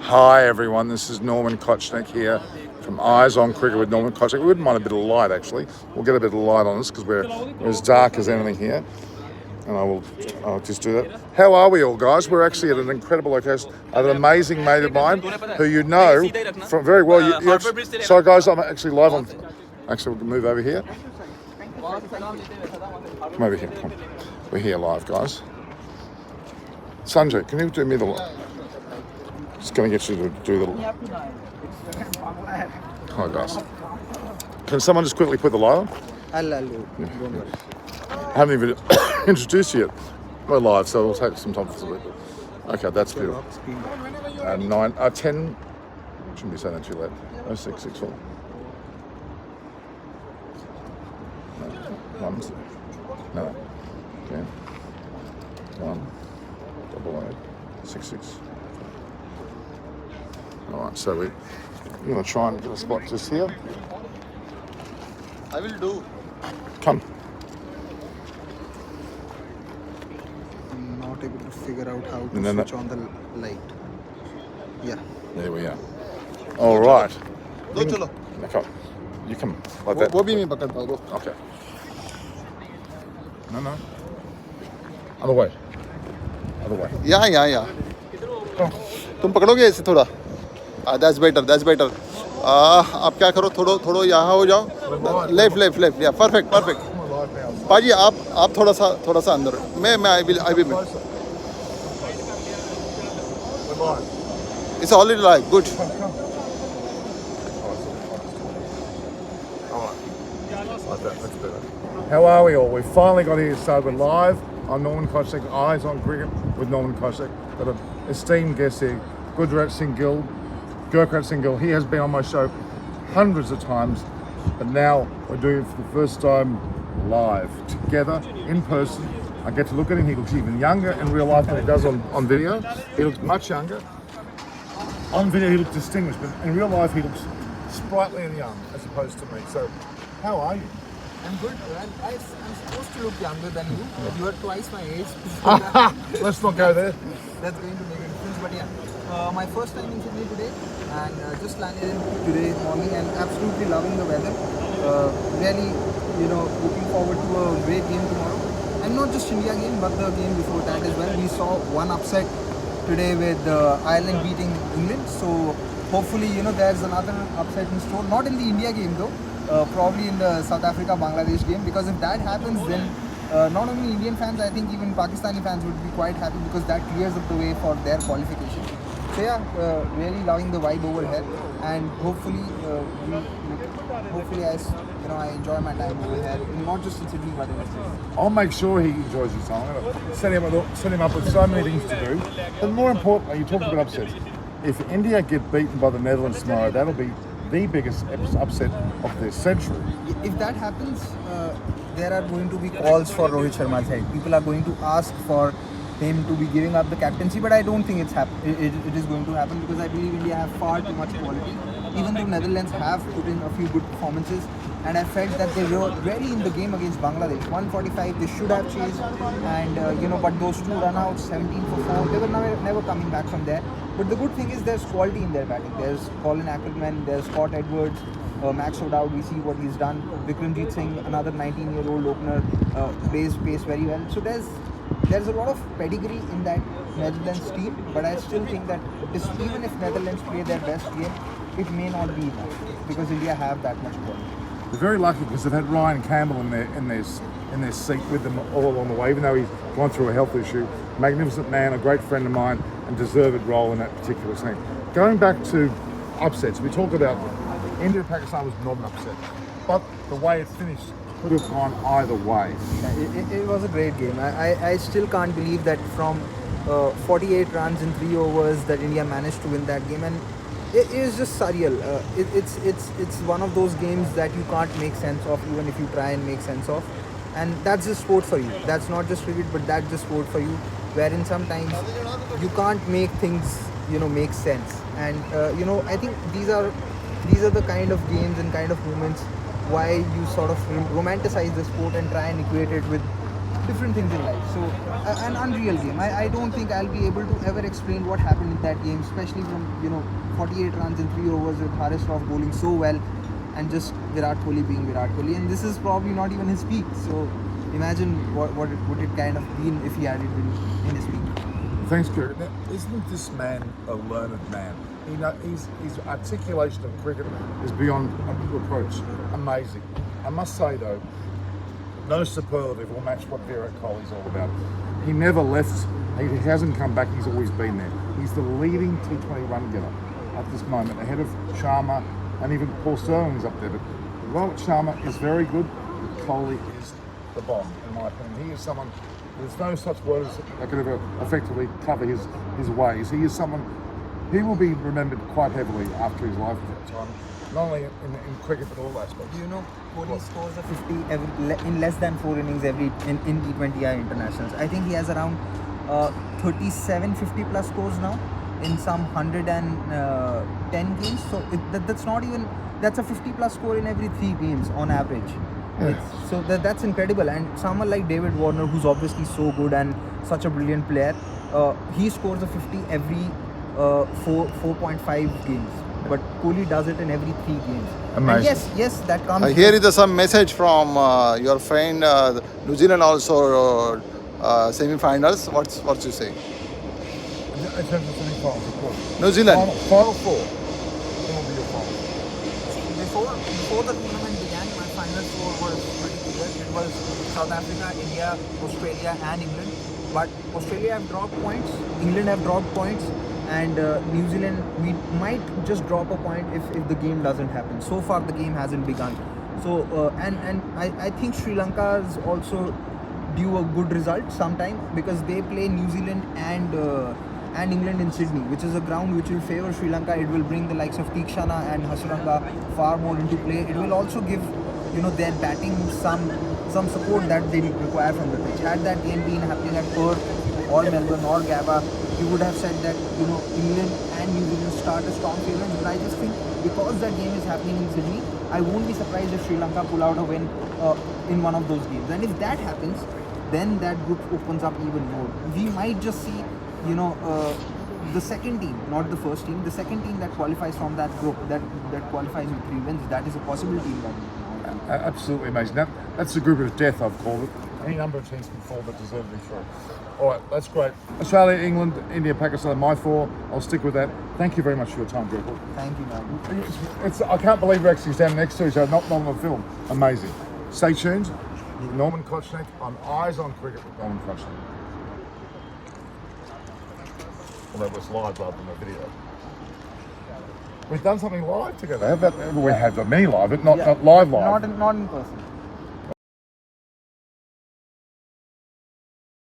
Hi everyone, this is Norman Kochnick here from Eyes on Cricket with Norman Kochnick. We wouldn't mind a bit of light actually. We'll get a bit of light on this because we're as dark as anything here. And I'll just do that. How are we all, guys? We're actually at an incredible location. I have an amazing mate of mine who you know from very well. So guys, I'm actually live on... Actually, we'll move over here. Come over here, come. We're here live, guys. Sanjay, can you do me the... Just going to get you to do the... Hi, guys. Can someone just quickly put the light on? I'll do. Don't worry. I haven't even introduced you yet. We're live, so it'll take some time for this. Okay, that's beautiful. 10... Shouldn't be saying that too late. 0664. No. Okay. 18866. All right, so we're going to try and get a spot just here. I will do. Come. I'm not able to figure out how to switch on the light. Yeah. There we are. All right. Go chalo. Okay. You come like that. वो भी मैं पकड़ पाऊँ. Okay. No. Other way. Yeah. तुम पकड़ोगे ऐसे थोड़ा. That's better. आप क्या करो थोड़ा यहाँ हो जाओ. Left. Yeah, perfect. पाजी आप थोड़ा सा अंदर. मैं I will. It's already live. Good. How are we all? We finally got here started. We're live. I'm Norman Kochnick, Eyes on Cricket with Norman Kochnick. Got an esteemed guest here, GURKIRAT SinghSingh Gill. He has been on my show hundreds of times, but now we're doing it for the first time live, together, in person. I get to look at him. He looks even younger in real life than he does on video. He looks much younger. On video he looks distinguished, but in real life he looks sprightly and young as opposed to me. So, how are you? I'm good. I'm supposed to look younger than you. You are twice my age. Let's not go there. That's going to make a difference. But yeah, my first time in Sydney today, and just landed in today morning, and absolutely loving the weather. Really, looking forward to a great game tomorrow. And not just India game, but the game before that as well. We saw one upset today with Ireland beating England. So hopefully, there's another upset in store. Not in the India game though. Probably in the South Africa-Bangladesh game, because if that happens, then not only Indian fans, I think even Pakistani fans would be quite happy, because that clears up the way for their qualification. So yeah, really loving the vibe over here, and hopefully I enjoy my time over here, not just in Sydney but in Australia. I'll make sure he enjoys his time. I'm going to set him up with so many things to do. But more importantly, you talked about upsets. If India get beaten by the Netherlands tomorrow, that'll be the biggest upset of the century. If that happens, there are going to be calls for Rohit Sharma's head. People are going to ask for him to be giving up the captaincy, but I don't think it is going to happen, because I believe India have far too much quality. Even though Netherlands have put in a few good performances, and I felt that they were really in the game against Bangladesh. 145, they should have chased, and but those two run-outs, 17 for 4, they were never coming back from there. But the good thing is there's quality in their batting. There's Colin Ackerman, there's Scott Edwards, Max O'Dowd, we see what he's done. Vikramjit Singh, another 19-year-old opener, plays pace very well. So there's a lot of pedigree in that Netherlands team, but I still think that even if Netherlands play their best game, it may not be enough, because India have that much quality. They're very lucky because they've had Ryan Campbell in their seat with them all along the way, even though he's gone through a health issue. Magnificent man, a great friend of mine, and deserved role in that particular team. Going back to upsets, we talk about India-Pakistan was not an upset, but the way it finished could have gone either way. It was a great game. I still can't believe that from 48 runs in 3 overs that India managed to win that game, and it is just surreal. It's one of those games that you can't make sense of, even if you try and make sense of. And that's the sport for you. That's not just cricket, but that's the sport for you, wherein sometimes you can't make things make sense. And I think these are the kind of games and kind of moments why you sort of romanticize the sport and try and equate it with different things in life. So an unreal game. I don't think I'll be able to ever explain what happened in that game, especially from 48 runs in 3 overs with Haris Rauf bowling so well, and just Virat Kohli being Virat Kohli. And this is probably not even his peak. So imagine what it would it kind of been if he had it been in his peak. Thanks, Gurkha. Now, isn't this man a learned man? His articulation of cricket is beyond reproach. Amazing. I must say though, no superlative will match what Virat Kohli's all about. He never left. He hasn't come back. He's always been there. He's the leading T20 run getter at this moment, ahead of Sharma, and even Paul Sterling's up there. But Rohit Sharma is very good. Kohli is the bomb, in my opinion. He is someone. There's no such word as that could ever effectively cover his ways. He is someone. He will be remembered quite heavily after his lifetime, not only in cricket but all aspects. Kohli scores a 50 in less than 4 innings in T20I internationals. I think he has around 37 50 plus scores now in some 110 games. So that's a 50 plus score in every 3 games on average. So that's incredible. And someone like David Warner, who's obviously so good and such a brilliant player, he scores a 50 every 4.5 games. But Kohli does it in every 3 games. Amazing. And yes, that comes. Here is some message from your friend. New Zealand also semi-finals. What's you say? In terms of semi-finals, of course. New Zealand. Final 4. What will be your final? Before the tournament began, my final 4 was pretty clear. It was South Africa, India, Australia, and England. But Australia have dropped points, England have dropped points, and New Zealand, we might just drop a point if the game doesn't happen. So far, the game hasn't begun. So and I think Sri Lanka is also due a good result sometime, because they play New Zealand and England in Sydney, which is a ground which will favour Sri Lanka. It will bring the likes of Tikshana and Hasaranga far more into play. It will also give their batting some support that they require from the pitch. Had that game been happening at Perth or Melbourne or Gabba, you would have said that England and New Zealand start as strong favourites. But I just think because that game is happening in Sydney, I won't be surprised if Sri Lanka pull out a win in one of those games. And if that happens, then that group opens up even more. We might just see the second team, not the first team, the second team that qualifies from that group, that qualifies with 3 wins. That is a possibility in that. Absolutely amazing. That's the group of death, I've called it. Any number of teams can fall, but deservedly through. All right, that's great. Australia, England, India, Pakistan, my 4. I'll stick with that. Thank you very much for your time, Gurkha. Thank you, man. I can't believe we're actually standing next to each other, not on the film. Amazing. Stay tuned. Norman Kochnik on Eyes on Cricket with Norman Kochnik. Well, that was live rather than a video. We've done something live together. We have done many live, but not live. Not in person.